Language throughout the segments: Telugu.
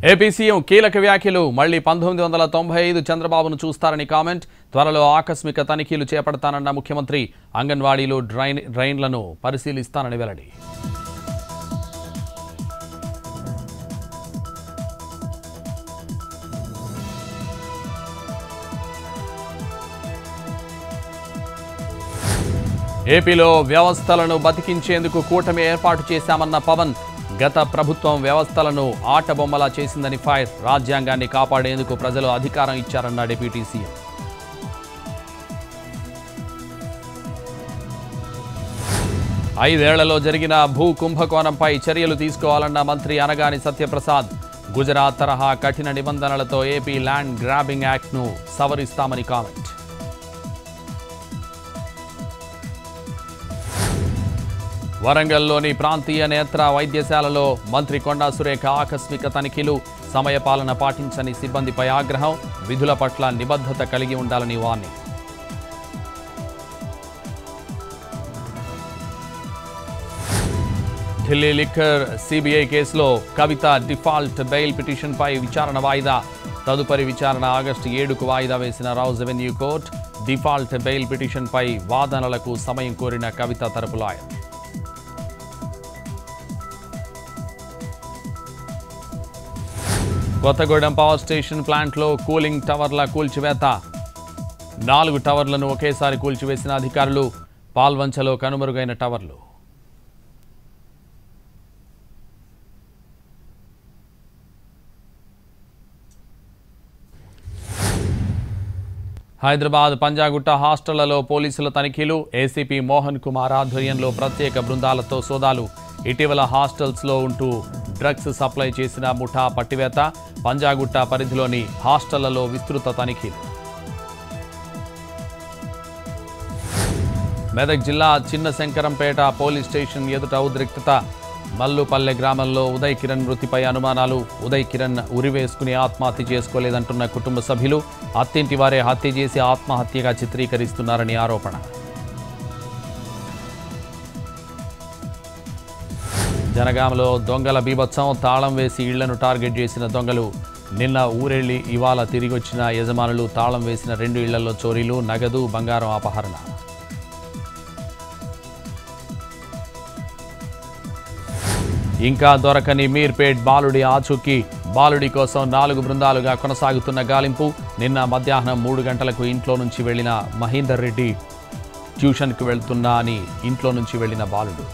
ఏపీ సీఎం కీలక వ్యాఖ్యలు. మళ్లీ 1995 చంద్రబాబును చూస్తారని కామెంట్. త్వరలో ఆకస్మిక తనిఖీలు చేపడతానన్న ముఖ్యమంత్రి. అంగన్వాడీలో డ్రైన్లను పరిశీలిస్తానని వెల్లడి. ఏపీలో వ్యవస్థలను బతికించేందుకు కూటమి ఏర్పాటు చేశామన్న పవన్. గత ప్రభుత్వం వ్యవస్థలను ఆటబొమ్మలా చేసిందని ఫైర్. రాజ్యాంగాన్ని కాపాడేందుకు ప్రజలు అధికారం ఇచ్చారన్న డిప్యూటీ సీఎం. ఐదేళ్లలో జరిగిన భూ కుంభకోణంపై చర్యలు తీసుకోవాలన్న మంత్రి అనగాని సత్యప్రసాద్. గుజరాత్ తరహా కఠిన నిబంధనలతో ఏపీ ల్యాండ్ గ్రాబింగ్ యాక్ట్ను సవరిస్తామని కామెంట్. వరంగల్లోని ప్రాంతీయ నేత్ర వైద్యశాలలో మంత్రి కొండా సురేఖ ఆకస్మిక తనిఖీలు. సమయపాలన పాటించని సిబ్బందిపై ఆగ్రహం. విధుల పట్ల నిబద్ధత కలిగి ఉండాలని వార్నింగ్. ఢిల్లీ లిక్కర్ సిబిఐ కేసులో కవిత డిఫాల్ట్ బెయిల్ పిటిషన్పై విచారణ వాయిదా. తదుపరి విచారణ ఆగస్టు 7కు వాయిదా వేసిన Rouse Avenue court. Default bail పిటిషన్పై వాదనలకు సమయం కోరిన కవిత తరపు లాయర్. కొత్తగూడెం పవర్ స్టేషన్ ప్లాంట్లో కూలింగ్ టవర్ల కూల్చివేత. 4 టవర్లను ఒకేసారి కూల్చివేసిన అధికారులు. పాల్వంచలో కనుమరుగైన టవర్లు. హైదరాబాద్ పంజాగుట్ట హాస్టళ్లలో పోలీసుల తనిఖీలు. ఏసీపీ మోహన్ కుమార్ ఆధ్వర్యంలో ప్రత్యేక బృందాలతో సోదాలు. ఇటీవల హాస్టల్స్లో ఉంటూ డ్రగ్స్ సప్లై చేసిన ముఠా పట్టివేత. పంజాగుట్ట పరిధిలోని హాస్టళ్లలో విస్తృత తనిఖీలు. మెదక్ జిల్లా చిన్న శంకరంపేట పోలీస్ స్టేషన్ ఎదుట ఉద్రిక్తత. మల్లుపల్లె గ్రామంలో ఉదయ్ కిరణ్ మృతిపై అనుమానాలు. ఉదయ్ కిరణ్ ఉరివేసుకుని ఆత్మహత్య చేసుకోలేదంటున్న కుటుంబ సభ్యులు. అత్తింటి వారే హత్య చేసి ఆత్మహత్యగా చిత్రీకరిస్తున్నారని ఆరోపణ. జనగామలో దొంగల బీభత్సం. తాళం వేసి ఇళ్లను టార్గెట్ చేసిన దొంగలు. నిన్న ఊరెళ్లి ఇవాళ తిరిగొచ్చిన యజమానులు. తాళం వేసిన 2 ఇళ్లలో చోరీలు. నగదు బంగారం అపహరణ. ఇంకా దొరకని మీర్పేట్ బాలుడి ఆచూకీ. బాలుడి కోసం 4 బృందాలుగా కొనసాగుతున్న గాలింపు. నిన్న మధ్యాహ్నం 3 గంటలకు ఇంట్లో నుంచి వెళ్లిన మహేందర్ రెడ్డి ట్యూషన్కు వెళ్తున్నా అని ఇంట్లో నుంచి వెళ్లిన బాలుడు.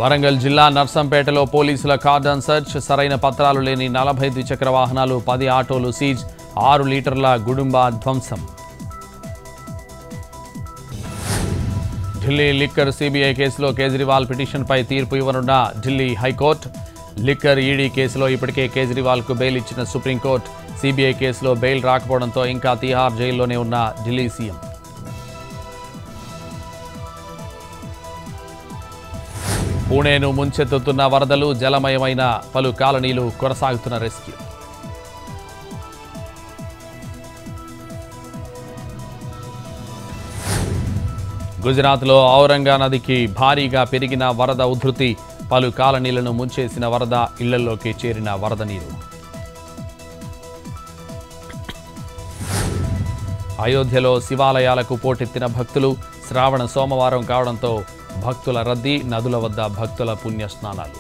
వరంగల్ జిల్లా నర్సంపేటలో పోలీసుల కార్డన్ సెర్చ్. సరైన పత్రాలు లేని 40 ద్విచక్ర వాహనాలు, 10 ఆటోలు సీజ్. 6 లీటర్ల గుడుంబా ధ్వంసం. ఢిల్లీ లిక్కర్ సిబిఐ కేసులో కేజ్రీవాల్ పిటిషన్పై తీర్పు ఇవ్వనున్న ఢిల్లీ హైకోర్టు. లిక్కర్ ఈడీ కేసులో ఇప్పటికే కేజ్రీవాల్కు బెయిల్ ఇచ్చిన సుప్రీంకోర్టు. సిబిఐ కేసులో బెయిల్ రాకపోవడంతో ఇంకా తిహార్ జైల్లోనే ఉన్న ఢిల్లీ సీఎం. పూణేను ముంచెత్తుతున్న వరదలు. జలమయమైన పలు కాలనీలు. కొనసాగుతున్న రెస్క్యూ. గుజరాత్లో ఔరంగా నదికి భారీగా పెరిగిన వరద ఉధృతి. పలు కాలనీలను ముంచేసిన వరద. ఇళ్లలోకి చేరిన వరద నీరు. అయోధ్యలో శివాలయాలకు పోటెత్తిన భక్తులు. శ్రావణ సోమవారం కావడంతో భక్తుల రద్దీ. నదుల వద్ద భక్తుల పుణ్యస్నానాలు.